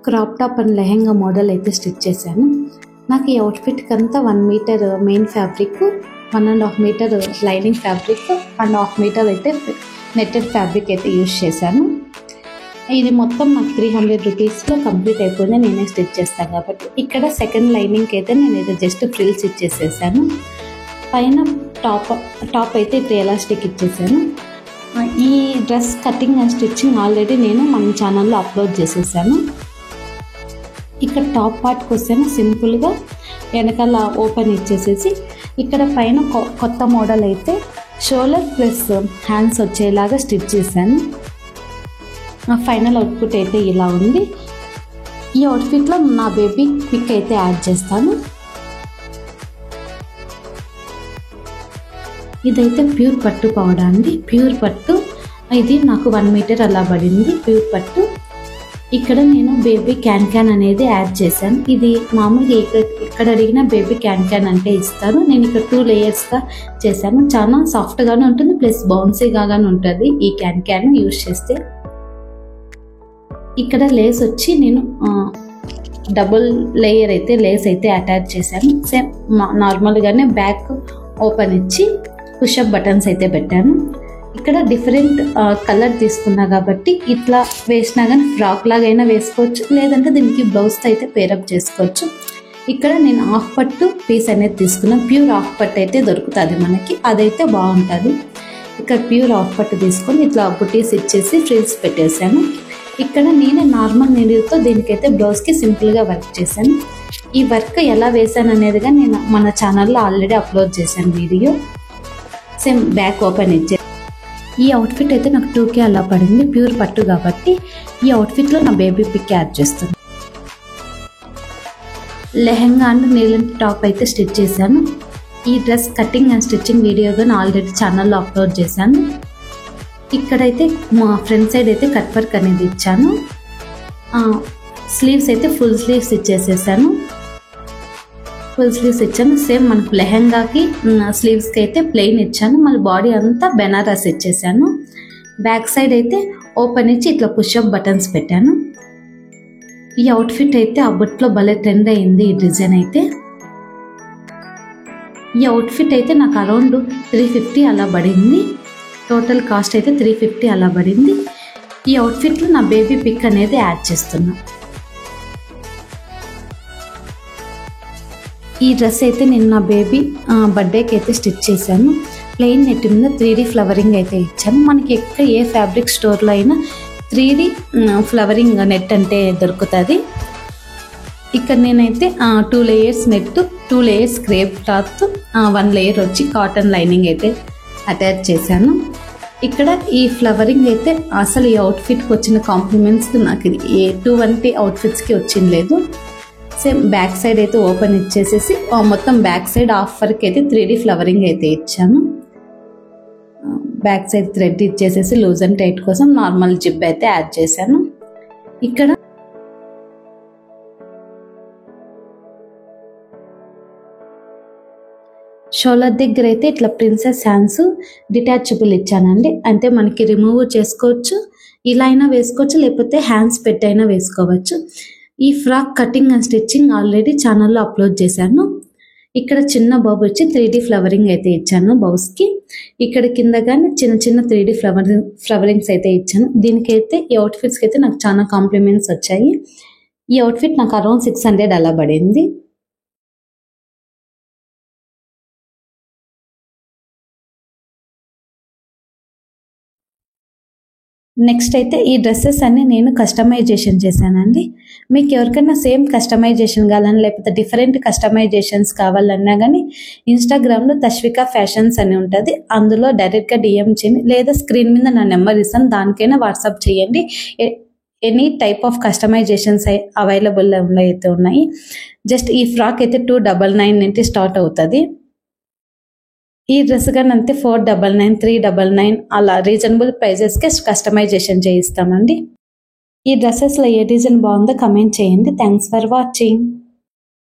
Crop top and lehenga model అయితే stitch చేశాను. నాకు ఈ అవుట్ఫిట్కి అంతా 1 metre main fabric, 1.5 metre lining fabric, 1.5 metre అయితే నెట్టెడ్ ఫ్యాబ్రిక్ అయితే యూజ్ చేశాను. ఇది మొత్తం నాకు 300 రూపీస్లో కంప్లీట్ అయిపోయింది. నేనే స్టిచ్ చేస్తాను కాబట్టి. ఇక్కడ సెకండ్ లైనింగ్కి అయితే నేను ఇది జస్ట్ ఫ్రిల్స్ ఇచ్చేసేసాను. పైన టాప్ అయితే ఇట్లా ఎలాస్టిక్ ఇచ్చేసాను. ఈ dress cutting and stitching already నేను మన ఛానల్లో అప్లోడ్ చేసేసాను. ఇక్కడ టాప్ పార్ట్కి వస్తేనే సింపుల్గా వెనకాల ఓపెన్ ఇచ్చేసేసి ఇక్కడ పైన కొత్త మోడల్ అయితే షోల్డర్ ప్లస్ హ్యాండ్స్ వచ్చేలాగా స్టిచ్ చేశాను. ఫైనల్ అవుట్పుట్ అయితే ఇలా ఉంది. ఈ అవుట్ఫిట్లో నా బేబీ పిక్ అయితే యాడ్ చేస్తాను. ఇదైతే ప్యూర్ పట్టు పౌడర్ అండి. ప్యూర్ పట్టు ఇది నాకు 1 మీటర్ అలా పడింది ప్యూర్ పట్టు. ఇక్కడ నేను బేబీ క్యాన్ అనేది యాడ్ చేశాను. ఇది మామూలుగా ఇక్కడ అడిగిన బేబీ క్యాన్ అంటే ఇస్తారు. నేను ఇక్కడ 2 లేయర్స్గా చేశాను. చాలా సాఫ్ట్గానే ఉంటుంది ప్లస్ బౌన్సీగానే ఉంటుంది ఈ క్యాన్ యూజ్ చేస్తే. ఇక్కడ లేస్ వచ్చి నేను డబుల్ లేయర్ అయితే లేస్ అయితే అటాచ్ చేశాను. సేమ్ నార్మల్గానే బ్యాక్ ఓపెన్ ఇచ్చి పుషప్ బటన్స్ అయితే పెట్టాను. ఇక్కడ డిఫరెంట్ కలర్ తీసుకున్నా కాబట్టి ఇట్లా వేసినా కానీ ఫ్రాక్ లాగైనా వేసుకోవచ్చు, లేదంటే దీనికి బ్లౌజ్తో అయితే పేరప్ చేసుకోవచ్చు. ఇక్కడ నేను హాఫ్ పట్టు పీస్ అనేది తీసుకున్నాను. ప్యూర్ హాఫ్ పట్టు అయితే దొరుకుతుంది మనకి, అదైతే బాగుంటుంది. ఇక్కడ ప్యూర్ హాఫ్ పట్టు తీసుకొని ఇట్లా బుటీస్ ఇచ్చేసి ఫ్రిల్స్ పెట్టేశాను. ఇక్కడ నేను నార్మల్ నీడిల్తో దీనికైతే బ్లౌజ్కి సింపుల్గా వర్క్ చేశాను. ఈ వర్క్ ఎలా వేసాను అనేదిగా నేను మన ఛానల్లో ఆల్రెడీ అప్లోడ్ చేశాను వీడియో. సేమ్ బ్యాక్ ఓపెన్ ఇచ్చే ఈ అవుట్ఫిట్ అయితే నాకు 2K అలా పడింది ప్యూర్ పట్టు కాబట్టి. ఈ అవుట్ఫిట్లో నా బేబీ పిక్ యాడ్ చేస్తుంది. లెహెంగా అండ్ నీలం టాప్ అయితే స్టిచ్ చేశాను. ఈ డ్రెస్ కటింగ్ అండ్ స్టిచ్చింగ్ వీడియోగా నేను ఆల్రెడీ ఛానల్లో అప్లోడ్ చేశాను. ఇక్కడైతే మా ఫ్రంట్ సైడ్ అయితే కట్ వర్క్ అనేది ఇచ్చాను. స్లీవ్స్ అయితే ఫుల్ స్లీవ్స్ ఇచ్చేసేసాను. సేమ్ మనకు లెహెంగాకి స్లీవ్స్కి అయితే ప్లెయిన్ ఇచ్చాను. మళ్ళీ బాడీ అంతా బెనారస్ ఇచ్చేసాను. బ్యాక్ సైడ్ అయితే ఓపెన్ ఇచ్చి ఇట్లా పుషప్ బటన్స్ పెట్టాను. ఈ అవుట్ఫిట్ అయితే అప్పట్లో భలే ట్రెండ్ అయింది ఈ డిజైన్ అయితే. ఈ అవుట్ఫిట్ అయితే నాకు అరౌండ్ 350 అలా పడింది. టోటల్ కాస్ట్ అయితే 350 అలా పడింది. ఈ అవుట్ఫిట్లో నా బేబీ పిక్ అనేది యాడ్ చేస్తున్నా. ఈ డ్రెస్ అయితే నేను నా బేబీ బర్త్డేకి అయితే స్టిచ్ చేశాను. ప్లెయిన్ నెట్ మీద 3D ఫ్లవరింగ్ అయితే ఇచ్చాను. మనకి ఎక్కడ ఏ ఫ్యాబ్రిక్ స్టోర్లో అయినా 3D ఫ్లవరింగ్ నెట్ అంటే దొరుకుతుంది. ఇక్కడ నేనైతే 2 layers net, 2 layers crepe cloth, 1 layer వచ్చి కాటన్ లైనింగ్ అయితే అటాచ్ చేశాను. ఇక్కడ ఈ ఫ్లవరింగ్ అయితే అసలు ఈ అవుట్ఫిట్కి వచ్చిన కాంప్లిమెంట్స్ నాకు ఎటువంటి అవుట్ఫిట్స్కి వచ్చింది లేదు. సేమ్ బ్యాక్ సైడ్ అయితే ఓపెన్ ఇచ్చేసేసి మొత్తం బ్యాక్ సైడ్ హాఫ్ వర్క్ అయితే 3D ఫ్లవరింగ్ అయితే ఇచ్చాను. బ్యాక్ సైడ్ థ్రెడ్ ఇచ్చేసేసి లూజ్ అండ్ టైట్ కోసం నార్మల్ జిప్ అయితే యాడ్ చేశాను. ఇక్కడ షోల్డర్ దగ్గర అయితే ఇట్లా ప్రిన్సెస్ హ్యాండ్స్ డిటాచబుల్ ఇచ్చానండి. అంటే మనకి రిమూవ్ చేసుకోవచ్చు, ఇలా అయినా వేసుకోవచ్చు, లేకపోతే హ్యాండ్స్ పెట్టైనా వేసుకోవచ్చు. ఈ frock cutting and stitching already ఛానల్లో అప్లోడ్ చేశాను. ఇక్కడ చిన్న బాబు వచ్చి 3D ఫ్లవరింగ్ అయితే ఇచ్చాను బౌస్కి. ఇక్కడ కింద కానీ చిన్న చిన్న 3D ఫ్లవరింగ్స్ అయితే ఇచ్చాను. దీనికైతే ఈ అవుట్ఫిట్స్కి అయితే నాకు చాలా కాంప్లిమెంట్స్ వచ్చాయి. ఈ అవుట్ఫిట్ నాకు అరౌండ్ 600 అలా పడింది. నెక్స్ట్ అయితే ఈ డ్రెస్సెస్ అన్ని నేను కస్టమైజేషన్ చేశానండి. మీకు ఎవరికైనా సేమ్ కస్టమైజేషన్ కావాలని లేకపోతే డిఫరెంట్ కస్టమైజేషన్స్ కావాలన్నా కానీ ఇన్స్టాగ్రామ్లో తష్విక ఫ్యాషన్స్ అని ఉంటుంది. అందులో డైరెక్ట్గా DM చేయండి, లేదా స్క్రీన్ మీద నా నెంబర్ ఇస్తాను, దానికైనా వాట్సాప్ చేయండి. Any type of customisations available అయితే ఉన్నాయి. జస్ట్ ఈ ఫ్రాక్ అయితే 299 నుండి స్టార్ట్ అవుతుంది. ఈ డ్రెస్ కానీ అంతే 499, 399 అలా రీజనబుల్ ప్రైజెస్కే కస్టమైజేషన్ చేయిస్తామండి. ఈ డ్రెస్సెస్లో ఏ డిజైన్ బాగుందో కమెంట్ చేయండి. Thanks for watching.